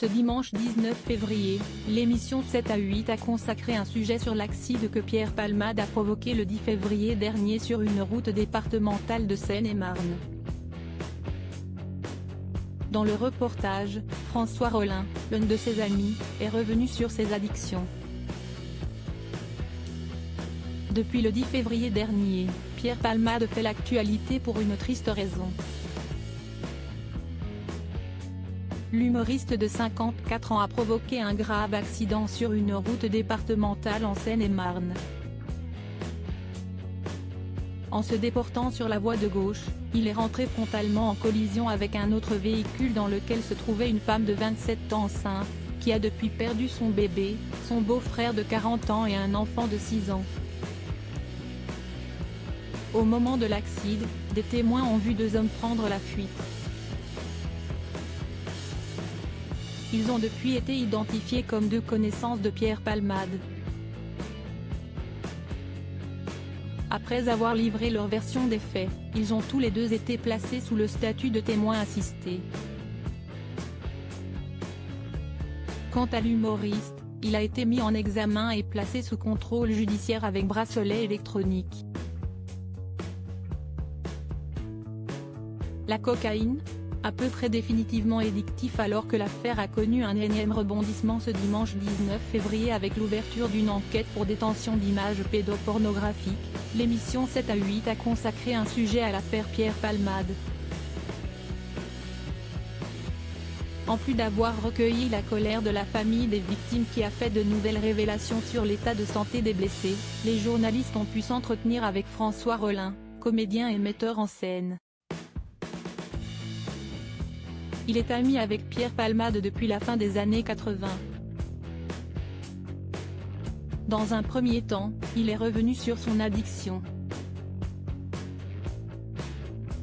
Ce dimanche 19 février, l'émission 7 à 8 a consacré un sujet sur l'accident que Pierre Palmade a provoqué le 10 février dernier sur une route départementale de Seine-et-Marne. Dans le reportage, François Rollin, l'un de ses amis, est revenu sur ses addictions. Depuis le 10 février dernier, Pierre Palmade fait l'actualité pour une triste raison. L'humoriste de 54 ans a provoqué un grave accident sur une route départementale en Seine-et-Marne. En se déportant sur la voie de gauche, il est rentré frontalement en collision avec un autre véhicule dans lequel se trouvait une femme de 27 ans enceinte, qui a depuis perdu son bébé, son beau-frère de 40 ans et un enfant de 6 ans. Au moment de l'accident, des témoins ont vu deux hommes prendre la fuite. Ils ont depuis été identifiés comme deux connaissances de Pierre Palmade. Après avoir livré leur version des faits, ils ont tous les deux été placés sous le statut de témoins assistés. Quant à l'humoriste, il a été mis en examen et placé sous contrôle judiciaire avec bracelet électronique. La cocaïne, à peu près définitivement addictif alors que l'affaire a connu un énième rebondissement ce dimanche 19 février avec l'ouverture d'une enquête pour détention d'images pédopornographiques, l'émission 7 à 8 a consacré un sujet à l'affaire Pierre Palmade. En plus d'avoir recueilli la colère de la famille des victimes qui a fait de nouvelles révélations sur l'état de santé des blessés, les journalistes ont pu s'entretenir avec François Rollin, comédien et metteur en scène. Il est ami avec Pierre Palmade depuis la fin des années 80. Dans un premier temps, il est revenu sur son addiction.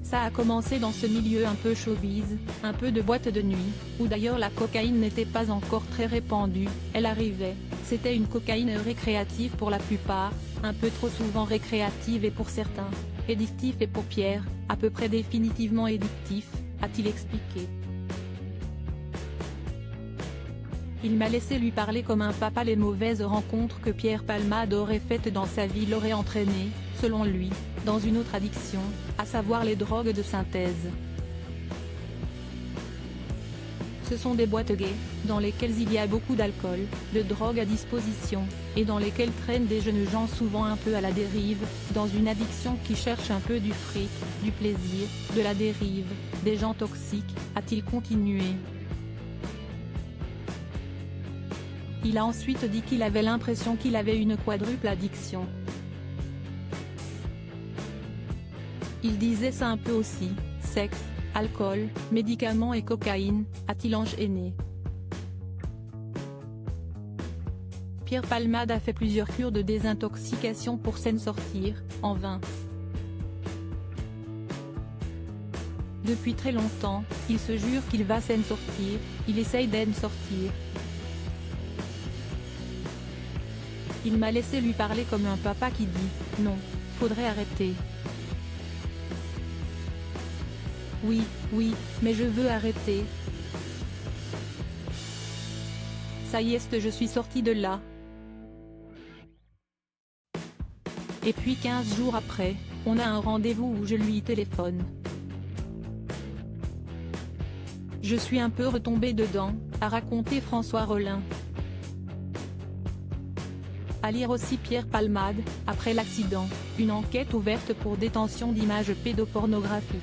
Ça a commencé dans ce milieu un peu showbiz, un peu de boîte de nuit, où d'ailleurs la cocaïne n'était pas encore très répandue, elle arrivait, c'était une cocaïne récréative pour la plupart, un peu trop souvent récréative et pour certains, addictif et pour Pierre, à peu près définitivement addictif, a-t-il expliqué. Il m'a laissé lui parler comme un papa. Les mauvaises rencontres que Pierre Palmade aurait faites dans sa vie l'auraient entraîné, selon lui, dans une autre addiction, à savoir les drogues de synthèse. Ce sont des boîtes gays, dans lesquelles il y a beaucoup d'alcool, de drogue à disposition, et dans lesquelles traînent des jeunes gens souvent un peu à la dérive, dans une addiction qui cherche un peu du fric, du plaisir, de la dérive, des gens toxiques, a-t-il continué. Il a ensuite dit qu'il avait l'impression qu'il avait une quadruple addiction. Il disait ça un peu aussi, sexe, alcool, médicaments et cocaïne, a-t-il enchaîné. Pierre Palmade a fait plusieurs cures de désintoxication pour s'en sortir, en vain. Depuis très longtemps, il se jure qu'il va s'en sortir, il essaye d'en sortir. Il m'a laissé lui parler comme un papa qui dit « Non, faudrait arrêter. Oui, mais je veux arrêter. Ça y est, je suis sorti de là. » Et puis 15 jours après, on a un rendez-vous où je lui téléphone. Je suis un peu retombé dedans, a raconté François Rollin. À lire aussi Pierre Palmade, après l'accident, une enquête ouverte pour détention d'images pédopornographiques.